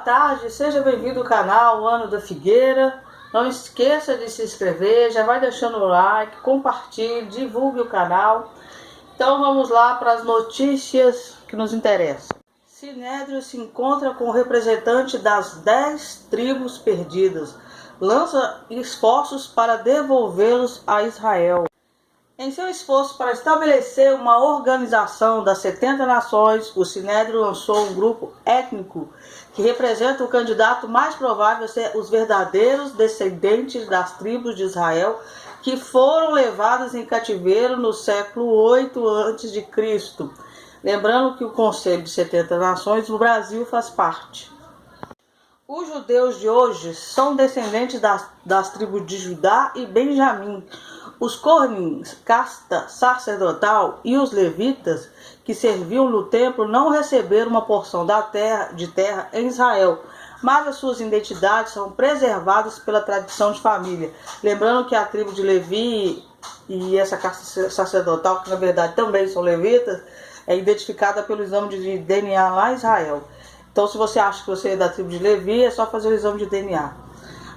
tarde, seja bem-vindo ao canal Ano da Figueira. Não esqueça de se inscrever, já vai deixando o like, compartilhe, divulgue o canal. Então vamos lá para as notícias que nos interessam. Sinédrio se encontra com o representante das 10 tribos perdidas, lança esforços para devolvê-los a Israel. Em seu esforço para estabelecer uma organização das 70 nações, o Sinédrio lançou um grupo étnico que representa o candidato mais provável a ser os verdadeiros descendentes das tribos de Israel que foram levadas em cativeiro no século 8 a.C. Lembrando que o Conselho de 70 Nações, o Brasil faz parte. Os judeus de hoje são descendentes das tribos de Judá e Benjamim. Os Kohanim, casta sacerdotal, e os levitas, que serviam no templo, não receberam uma porção de terra em Israel, mas as suas identidades são preservadas pela tradição de família. Lembrando que a tribo de Levi e essa casta sacerdotal, que na verdade também são levitas, é identificada pelo exame de DNA lá em Israel. Então, se você acha que você é da tribo de Levi, é só fazer o exame de DNA.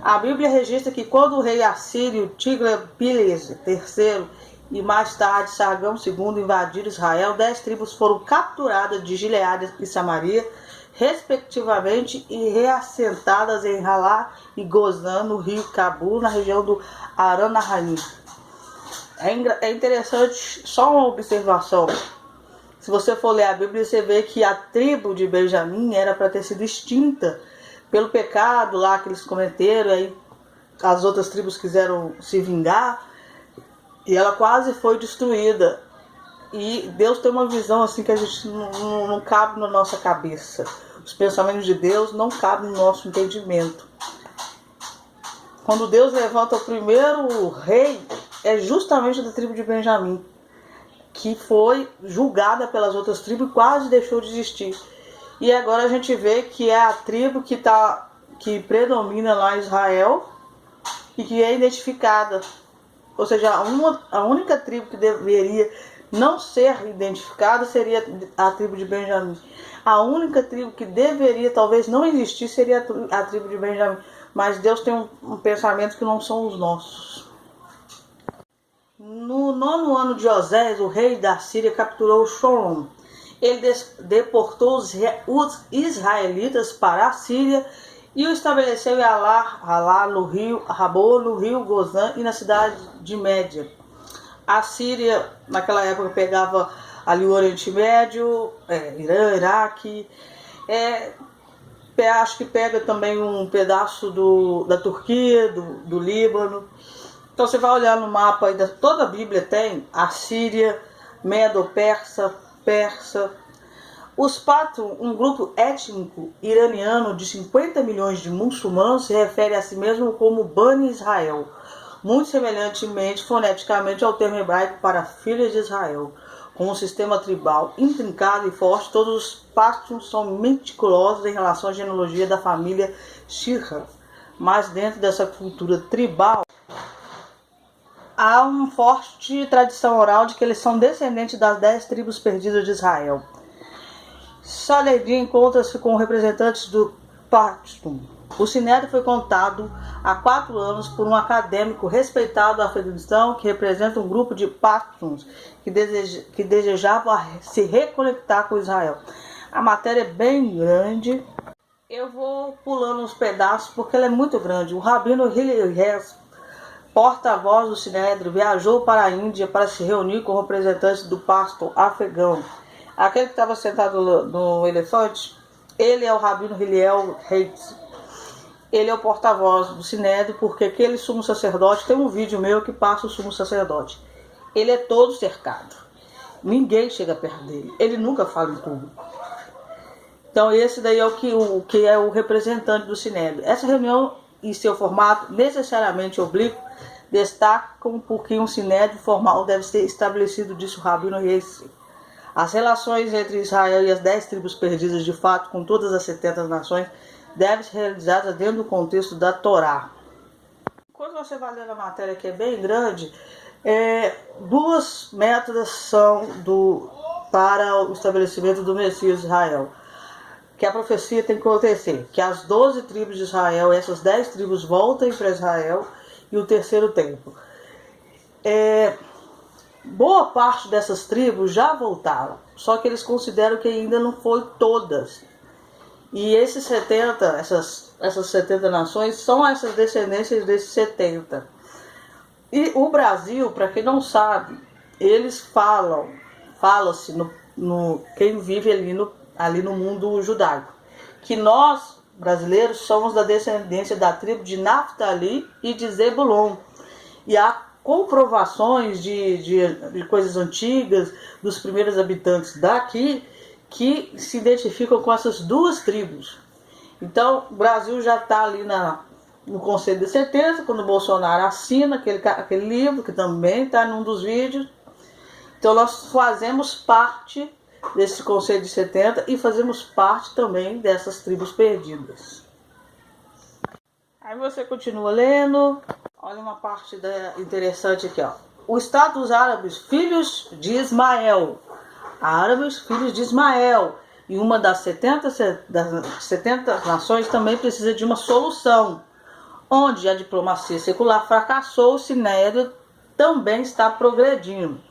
A Bíblia registra que quando o rei assírio Tiglat-Pileser III e mais tarde Sargão II invadiram Israel, 10 tribos foram capturadas de Gileade e Samaria, respectivamente, e reassentadas em Halá e Gozã, no rio Cabu, na região do Aram Naharaim. É interessante, só uma observação. Se você for ler a Bíblia, você vê que a tribo de Benjamim era para ter sido extinta pelo pecado lá que eles cometeram, aí as outras tribos quiseram se vingar e ela quase foi destruída. E Deus tem uma visão assim que a gente não cabe na nossa cabeça. Os pensamentos de Deus não cabem no nosso entendimento. Quando Deus levanta o primeiro rei, é justamente da tribo de Benjamim, que foi julgada pelas outras tribos e quase deixou de existir. E agora a gente vê que é a tribo que predomina lá em Israel e que é identificada. Ou seja, a única tribo que deveria não ser identificada seria a tribo de Benjamim. A única tribo que deveria talvez não existir seria a tribo de Benjamim. Mas Deus tem um pensamento que não são os nossos. No 9º ano de Osés, o rei da Síria capturou Sholom. Ele deportou os israelitas para a Síria e o estabeleceu em Halá, no rio Rabô, no rio Gozã e na cidade de Média. A Síria, naquela época, pegava ali o Oriente Médio, Irã, Iraque, acho que pega também um pedaço da Turquia, do Líbano. Então você vai olhar no mapa, aí, toda a Bíblia tem a Síria, Medo-Persa, Persa. Os Patun, um grupo étnico iraniano de 50 milhões de muçulmanos, se refere a si mesmo como Bani Israel, muito semelhantemente foneticamente ao termo hebraico para filhas de Israel. Com um sistema tribal intrincado e forte, todos os Patuns são meticulosos em relação à genealogia da família Shirha. Mas dentro dessa cultura tribal, há uma forte tradição oral de que eles são descendentes das 10 tribos perdidas de Israel. Saladin encontra-se com representantes do Pashtun. O Sinédrio foi contado há 4 anos por um acadêmico respeitado do Afeganistão que representa um grupo de Pashtuns que desejavam se reconectar com Israel. A matéria é bem grande. Eu vou pulando uns pedaços porque ela é muito grande. O Rabino Hillel Hess, porta-voz do Sinédrio, viajou para a Índia para se reunir com representantes do pasto afegão. Aquele que estava sentado no elefante, ele é o Rabino Hillel Hess. Ele é o porta-voz do Sinédrio, porque aquele sumo sacerdote, tem um vídeo meu que passa o sumo sacerdote. Ele é todo cercado. Ninguém chega perto dele. Ele nunca fala em público. Então esse daí é o que é o representante do Sinédrio. Essa reunião e seu formato necessariamente oblíquo destacam porque um sinédrio formal deve ser estabelecido, disse o Rabino Hess. As relações entre Israel e as 10 tribos perdidas de fato com todas as 70 nações devem ser realizadas dentro do contexto da Torá. Quando você vai ler a matéria, que é bem grande, 2 métodos são para o estabelecimento do Messias Israel. que a profecia tem que acontecer, que as 12 tribos de Israel, essas 10 tribos voltem para Israel e o terceiro templo. Boa parte dessas tribos já voltaram, só que eles consideram que ainda não foi todas. E essas 70 nações são essas descendências desses 70. E o Brasil, para quem não sabe, eles fala-se quem vive ali no mundo judaico, que nós, brasileiros, somos da descendência da tribo de Naftali e de Zebulon. E há comprovações de coisas antigas, dos primeiros habitantes daqui, que se identificam com essas duas tribos. Então, o Brasil já está ali no Conselho de 70, quando o Bolsonaro assina aquele livro, que também está num dos vídeos. Então, nós fazemos parte desse Conselho de 70 e fazemos parte também dessas tribos perdidas. Aí você continua lendo. Olha uma parte interessante aqui, ó. O Estado dos Árabes, filhos de Ismael. Árabes, filhos de Ismael. E uma das 70 nações também precisa de uma solução. Onde a diplomacia secular fracassou, o Sinédrio também está progredindo.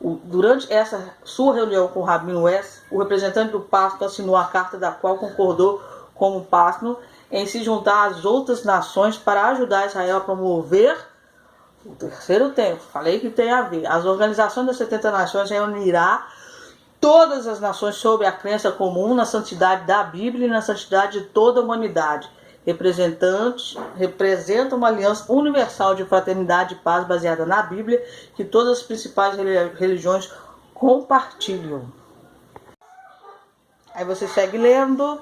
Durante essa sua reunião com o Rabino West, o representante do Pacto assinou a carta da qual concordou com o Pacto em se juntar às outras nações para ajudar Israel a promover o terceiro templo. Falei que tem a ver. As organizações das 70 nações reunirá todas as nações sob a crença comum na santidade da Bíblia e na santidade de toda a humanidade. Representa uma aliança universal de fraternidade e paz baseada na Bíblia que todas as principais religiões compartilham. Aí você segue lendo.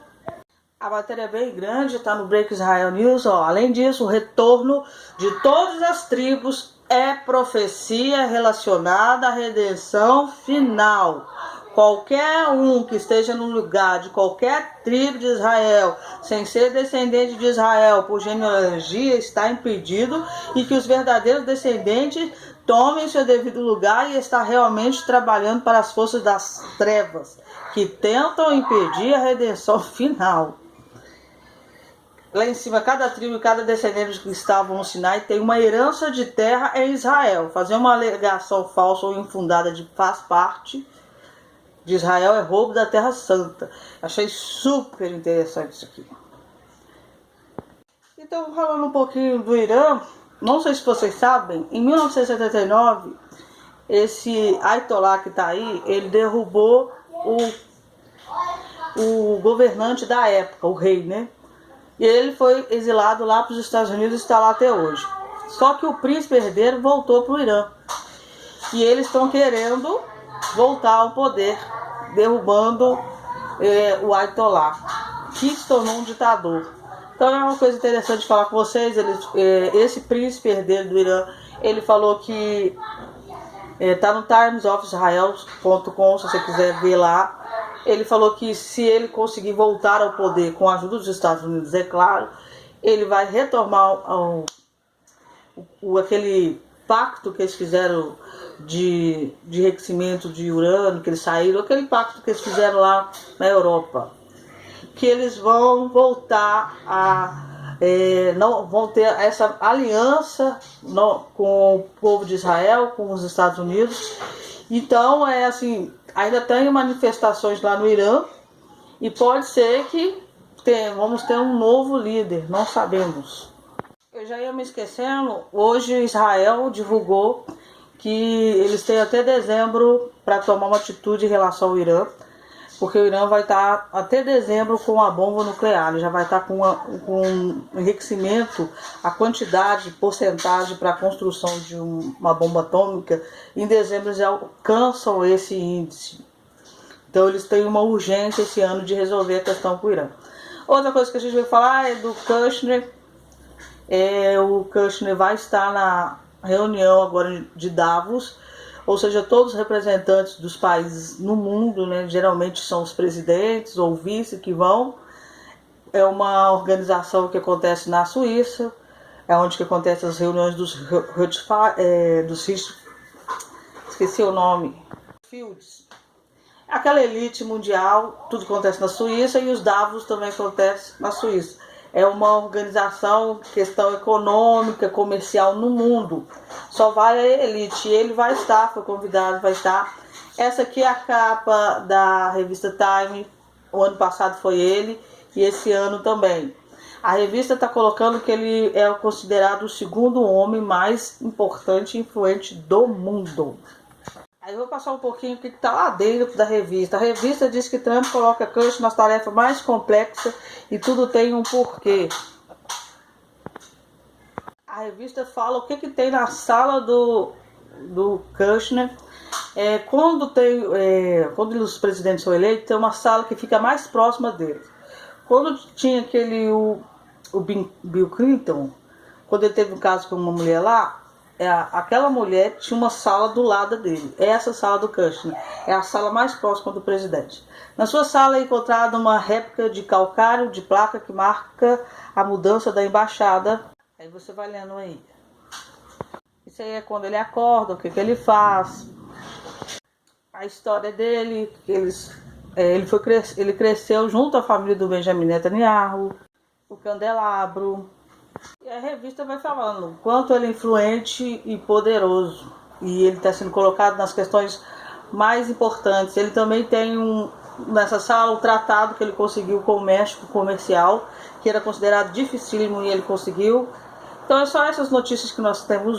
A matéria é bem grande, está no Break Israel News. Além disso, o retorno de todas as tribos é profecia relacionada à redenção final. Qualquer um que esteja no lugar de qualquer tribo de Israel, sem ser descendente de Israel por genealogia, está impedido, e que os verdadeiros descendentes tomem seu devido lugar e está realmente trabalhando para as forças das trevas, que tentam impedir a redenção final. Lá em cima, cada tribo e cada descendente que estavam no Sinai tem uma herança de terra em Israel. Fazer uma alegação falsa ou infundada de faz parte de Israel é roubo da Terra Santa. Achei super interessante isso aqui. Então, falando um pouquinho do Irã, não sei se vocês sabem, em 1979, esse Ayatollah que está aí, ele derrubou o governante da época, o rei, né? E ele foi exilado lá para os Estados Unidos e está lá até hoje. Só que o príncipe herdeiro voltou para o Irã. E eles estão querendo voltar ao poder, derrubando o Ayatollah, que se tornou um ditador. Então é uma coisa interessante de falar com vocês. Esse príncipe herdeiro do Irã, ele falou que está no timesofisrael.com, se você quiser ver lá. Ele falou que se ele conseguir voltar ao poder com a ajuda dos Estados Unidos, é claro, ele vai retomar aquele pacto que eles fizeram de enriquecimento de urânio, que eles saíram, aquele pacto que eles fizeram lá na Europa. Que eles vão voltar não vão ter essa aliança com o povo de Israel, com os Estados Unidos. Então, assim, ainda tem manifestações lá no Irã e pode ser que vamos ter um novo líder, não sabemos. Eu já ia me esquecendo, hoje Israel divulgou que eles têm até dezembro para tomar uma atitude em relação ao Irã, porque o Irã vai estar até dezembro com a bomba nuclear, ele já vai estar com um enriquecimento, a quantidade, porcentagem para a construção de uma bomba atômica. Em dezembro eles já alcançam esse índice. Então eles têm uma urgência esse ano de resolver a questão com o Irã. Outra coisa que a gente vai falar é do Kushner. O Kushner vai estar na reunião agora de Davos, ou seja, todos os representantes dos países no mundo, né, geralmente são os presidentes ou vice que vão. É uma organização que acontece na Suíça, é onde que acontecem as reuniões esqueci o nome, Fields. aquela elite mundial, tudo acontece na Suíça e os Davos também acontece na Suíça. É uma organização, questão econômica, comercial no mundo. Só vai a elite. Ele vai estar, foi convidado, vai estar. Essa aqui é a capa da revista Time. O ano passado foi ele e esse ano também. A revista está colocando que ele é considerado o segundo homem mais importante e influente do mundo. Aí eu vou passar um pouquinho o que está lá dentro da revista. A revista diz que Trump coloca Kushner nas tarefas mais complexas e tudo tem um porquê. A revista fala o que tem na sala do Kushner. Quando os presidentes são eleitos, tem uma sala que fica mais próxima deles. Quando tinha o Bill Clinton, quando ele teve um caso com uma mulher lá, aquela mulher tinha uma sala do lado dele. Essa sala do Kushner é a sala mais próxima do presidente. Na sua sala é encontrada uma réplica de calcário de placa que marca a mudança da embaixada. Aí você vai lendo aí. Isso aí é quando ele acorda, o que ele faz. A história dele, ele cresceu junto à família do Benjamin Netanyahu, o candelabro. E a revista vai falando o quanto ele é influente e poderoso. E ele está sendo colocado nas questões mais importantes. Ele também tem nessa sala o tratado que ele conseguiu com o México comercial, que era considerado dificílimo e ele conseguiu. Então é só essas notícias que nós temos